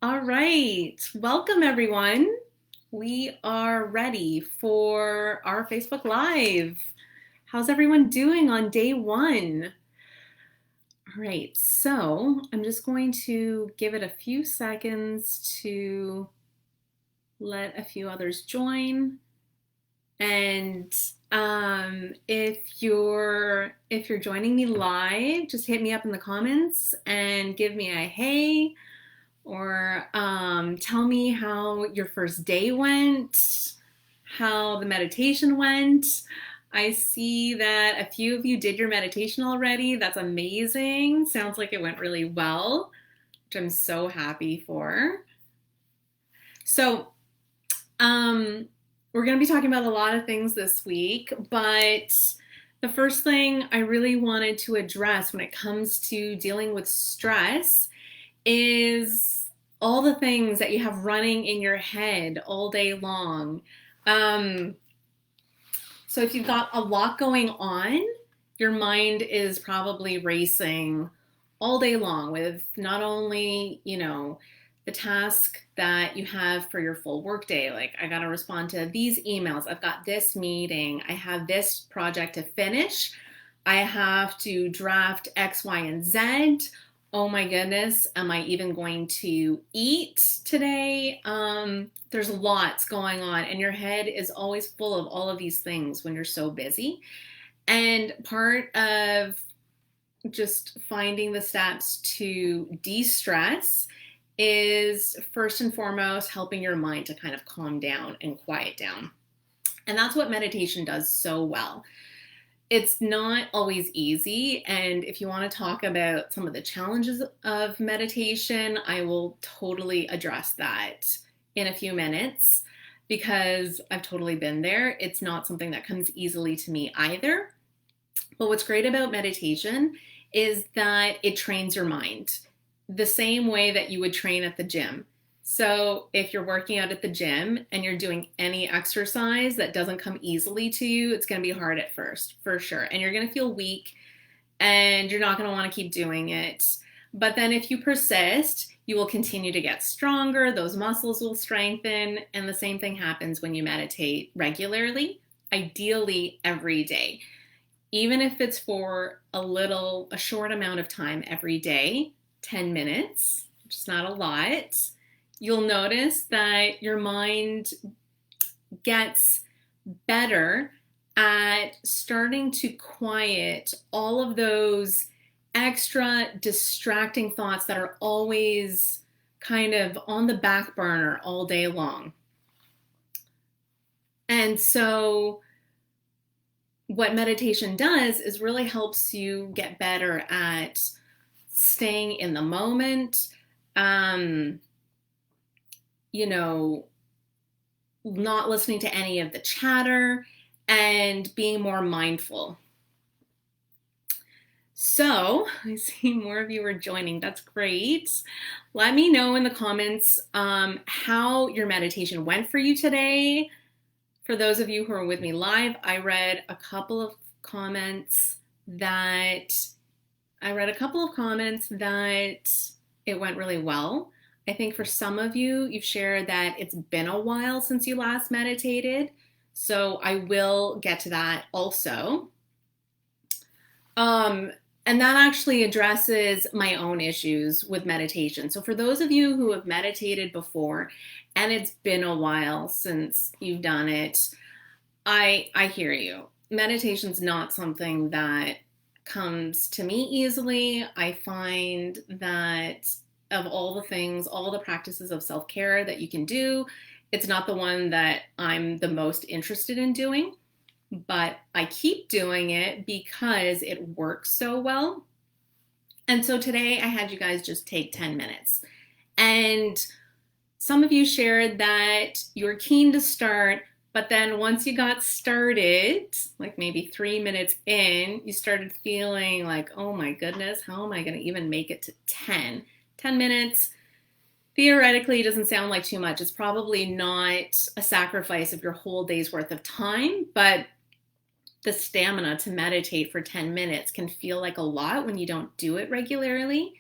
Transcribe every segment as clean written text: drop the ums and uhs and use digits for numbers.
All right, welcome everyone. We are ready for our Facebook Live. How's everyone doing on day one? All right, so I'm just going to give it a few seconds to let a few others join. And if you're joining me live, just hit me up in the comments and give me a hey, or tell me how your first day went, how the meditation went. I see that a few of you did your meditation already. That's amazing. Sounds like it went really well, which I'm so happy for. So, we're going to be talking about a lot of things this week, but the first thing I really wanted to address when it comes to dealing with stress is all the things that you have running in your head all day long. So if you've got a lot going on, your mind is probably racing all day long with not only, the task that you have for your full workday. Like, I got to respond to these emails. I've got this meeting. I have this project to finish. I have to draft X, Y, and Z. Oh my goodness, am I even going to eat today? There's lots going on, and your head is always full of all of these things when you're so busy. And part of just finding the steps to de-stress is first and foremost helping your mind to kind of calm down and quiet down. And that's what meditation does so well. It's not always easy, and if you want to talk about some of the challenges of meditation, I will totally address that in a few minutes because I've totally been there. It's not something that comes easily to me either. But what's great about meditation is that it trains your mind the same way that you would train at the gym. So if you're working out at the gym and you're doing any exercise that doesn't come easily to you, it's going to be hard at first, for sure. And you're going to feel weak and you're not going to want to keep doing it. But then if you persist, you will continue to get stronger, those muscles will strengthen, and the same thing happens when you meditate regularly, ideally every day. Even if it's for a short amount of time every day, 10 minutes, which is not a lot, you'll notice that your mind gets better at starting to quiet all of those extra distracting thoughts that are always kind of on the back burner all day long. And so what meditation does is really helps you get better at staying in the moment, not listening to any of the chatter and being more mindful. So I see more of you are joining. That's great. Let me know in the comments how your meditation went for you today. For those of you who are with me live, I read a couple of comments that it went really well. I think for some of you, you've shared that it's been a while since you last meditated. So I will get to that also. And that actually addresses my own issues with meditation. So for those of you who have meditated before and it's been a while since you've done it, I hear you. Meditation's not something that comes to me easily. I find that of all the things, all the practices of self-care that you can do, it's not the one that I'm the most interested in doing, but I keep doing it because it works so well. And so today I had you guys just take 10 minutes. And some of you shared that you're keen to start, but then once you got started, like maybe 3 minutes in, you started feeling like, oh my goodness, how am I going to even make it to 10? 10 minutes, theoretically, doesn't sound like too much. It's probably not a sacrifice of your whole day's worth of time, but the stamina to meditate for 10 minutes can feel like a lot when you don't do it regularly.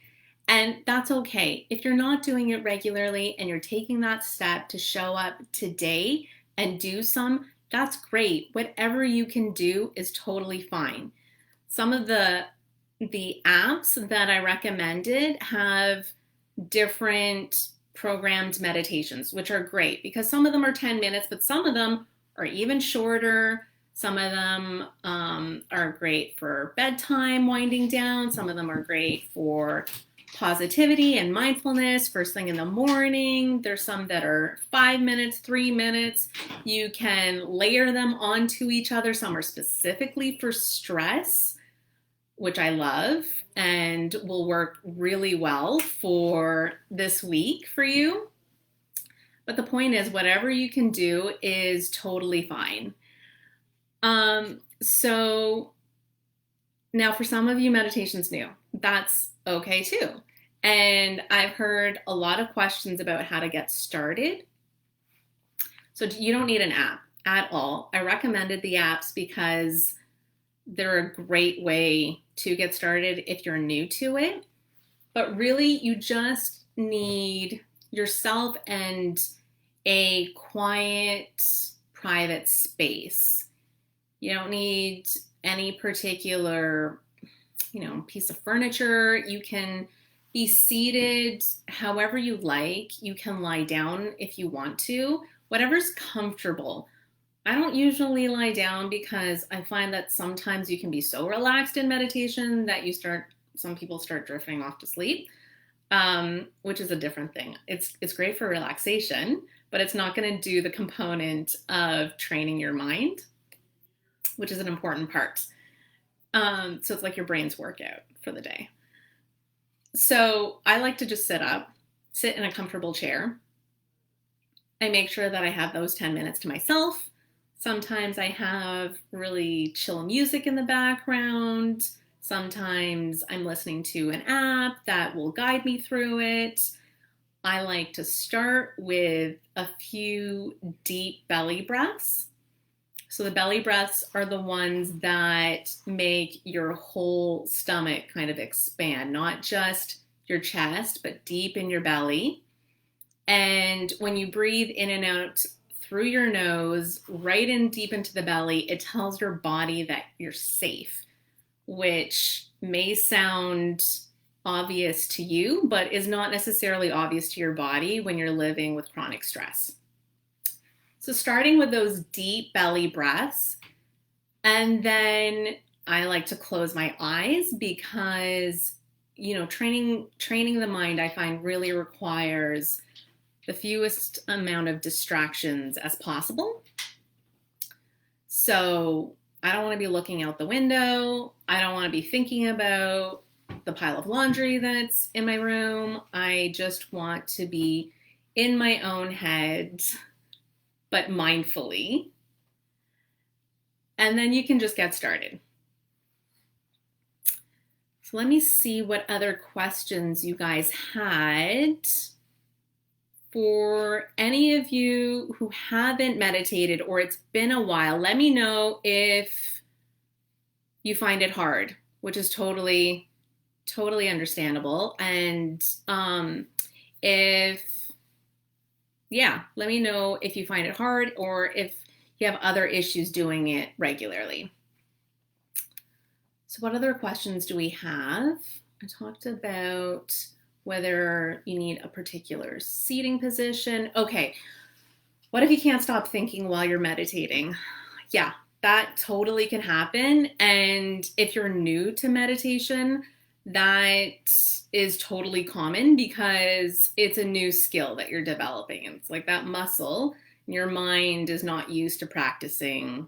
And that's okay. If you're not doing it regularly and you're taking that step to show up today and do some, that's great. Whatever you can do is totally fine. Some of the apps that I recommended have different programmed meditations, which are great because some of them are 10 minutes, but some of them are even shorter. Some of them are great for bedtime, winding down. Some of them are great for positivity and mindfulness first thing in the morning. There's some that are 5 minutes, 3 minutes. You can layer them onto each other. Some are specifically for stress, which I love and will work really well for this week for you. But the point is, whatever you can do is totally fine. So now for some of you, meditation's new. That's okay too. And I've heard a lot of questions about how to get started. So you don't need an app at all. I recommended the apps because they're a great way to get started if you're new to it. But really, you just need yourself and a quiet, private space. You don't need any particular, piece of furniture. You can be seated however you like. You can lie down if you want to, whatever's comfortable. I don't usually lie down because I find that sometimes you can be so relaxed in meditation that some people start drifting off to sleep, which is a different thing. It's great for relaxation, but it's not going to do the component of training your mind, which is an important part. So it's like your brain's workout for the day. So I like to just sit in a comfortable chair. I make sure that I have those 10 minutes to myself. Sometimes I have really chill music in the background. Sometimes I'm listening to an app that will guide me through it. I like to start with a few deep belly breaths. So the belly breaths are the ones that make your whole stomach kind of expand, not just your chest, but deep in your belly. And when you breathe in and out through your nose, right in deep into the belly, it tells your body that you're safe, which may sound obvious to you, but is not necessarily obvious to your body when you're living with chronic stress. So starting with those deep belly breaths, and then I like to close my eyes because, training the mind I find really requires the fewest amount of distractions as possible. So I don't want to be looking out the window. I don't want to be thinking about the pile of laundry that's in my room. I just want to be in my own head, but mindfully. And then you can just get started. So let me see what other questions you guys had. For any of you who haven't meditated or it's been a while, let me know if you find it hard, which is totally understandable. And let me know if you find it hard or if you have other issues doing it regularly. So what other questions do we have? I talked about whether you need a particular seating position. Okay, what if you can't stop thinking while you're meditating? Yeah, that totally can happen. And if you're new to meditation, that is totally common because it's a new skill that you're developing. It's like that muscle. Your mind is not used to practicing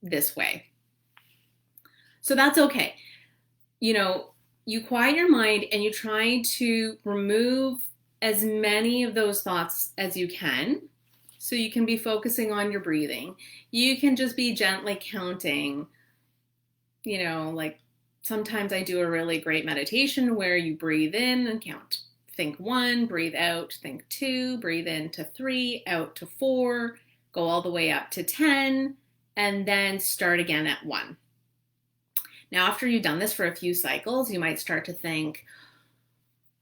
this way. So that's okay. You quiet your mind and you try to remove as many of those thoughts as you can so you can be focusing on your breathing. You can just be gently counting, like sometimes I do a really great meditation where you breathe in and count. Think 1, breathe out, think 2, breathe in to 3, out to 4, go all the way up to 10, and then start again at 1. Now, after you've done this for a few cycles, you might start to think,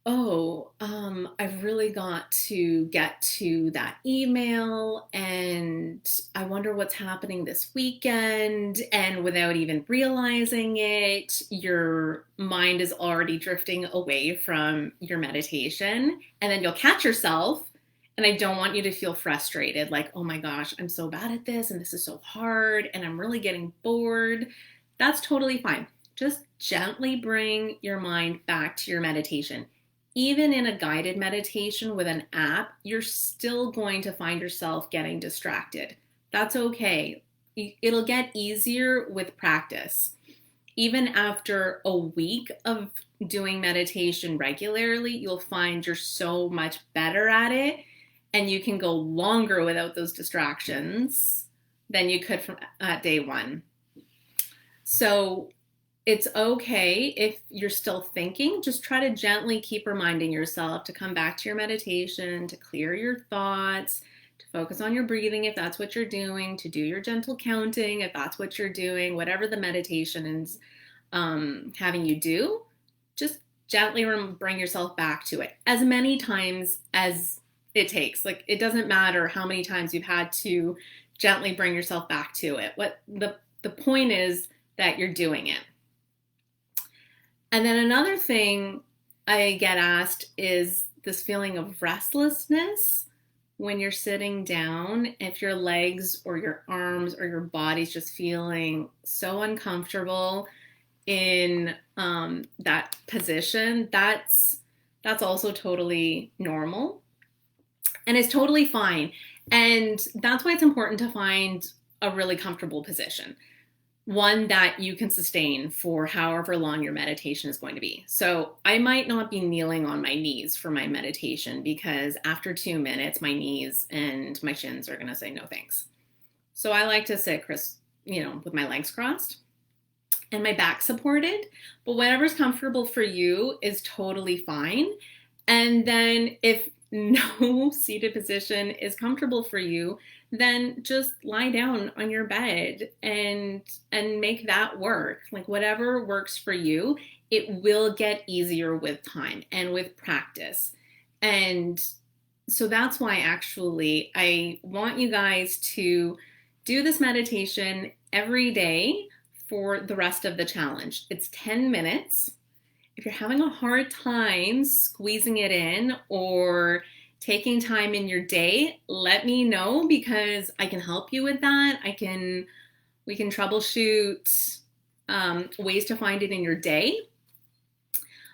oh, I've really got to get to that email and I wonder what's happening this weekend. And without even realizing it, your mind is already drifting away from your meditation. And then you'll catch yourself. And I don't want you to feel frustrated, like, oh my gosh, I'm so bad at this and this is so hard and I'm really getting bored. That's totally fine. Just gently bring your mind back to your meditation. Even in a guided meditation with an app, you're still going to find yourself getting distracted. That's okay. It'll get easier with practice. Even after a week of doing meditation regularly, you'll find you're so much better at it and you can go longer without those distractions than you could from at day one. So it's okay if you're still thinking, just try to gently keep reminding yourself to come back to your meditation, to clear your thoughts, to focus on your breathing if that's what you're doing, to do your gentle counting if that's what you're doing, whatever the meditation is having you do, just gently bring yourself back to it as many times as it takes. Like, it doesn't matter how many times you've had to gently bring yourself back to it. What the point is that you're doing it. And then another thing I get asked is this feeling of restlessness when you're sitting down, if your legs or your arms or your body's just feeling so uncomfortable in that position. That's also totally normal and it's totally fine. And that's why it's important to find a really comfortable position, one that you can sustain for however long your meditation is going to be. So I might not be kneeling on my knees for my meditation because after 2 minutes, my knees and my shins are going to say no thanks. So I like to sit, with my legs crossed and my back supported, but whatever's comfortable for you is totally fine. And then if no seated position is comfortable for you, then just lie down on your bed and make that work. Like, whatever works for you, it will get easier with time and with practice. And so that's why actually I want you guys to do this meditation every day for the rest of the challenge. It's 10 minutes. If you're having a hard time squeezing it in or taking time in your day, let me know because I can help you with that. We can troubleshoot ways to find it in your day.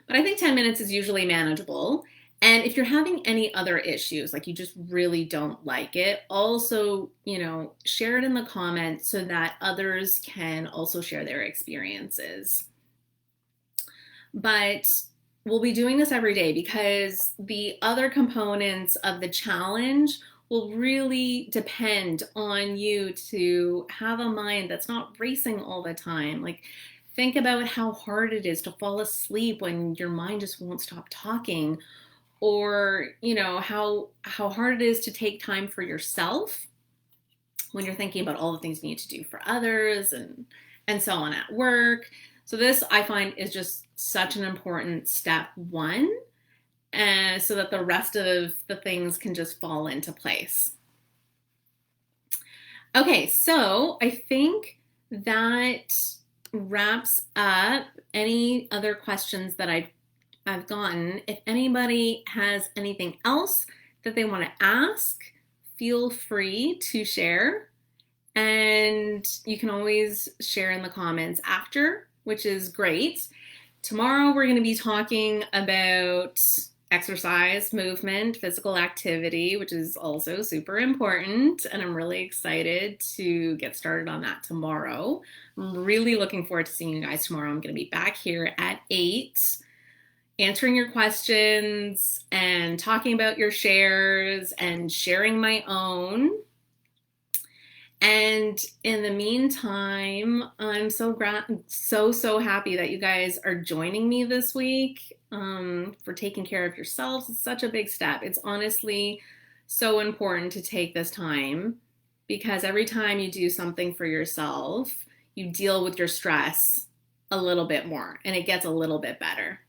But I think 10 minutes is usually manageable. And if you're having any other issues, like you just really don't like it, also, share it in the comments so that others can also share their experiences. But we'll be doing this every day because the other components of the challenge will really depend on you to have a mind that's not racing all the time. Like, think about how hard it is to fall asleep when your mind just won't stop talking, or how hard it is to take time for yourself when you're thinking about all the things you need to do for others and so on at work. So this, I find, is just such an important step one, and so that the rest of the things can just fall into place. Okay, so I think that wraps up any other questions that I've gotten. If anybody has anything else that they want to ask, feel free to share. And you can always share in the comments after, which is great. Tomorrow we're going to be talking about exercise, movement, physical activity, which is also super important. And I'm really excited to get started on that tomorrow. I'm really looking forward to seeing you guys tomorrow. I'm going to be back here at 8, answering your questions and talking about your shares and sharing my own. And in the meantime, I'm so happy that you guys are joining me this week for taking care of yourselves. It's such a big step. It's honestly so important to take this time because every time you do something for yourself, you deal with your stress a little bit more and it gets a little bit better.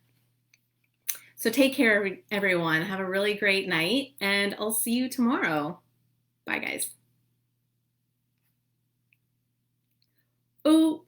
So take care, everyone. Have a really great night, and I'll see you tomorrow. Bye, guys. Oh,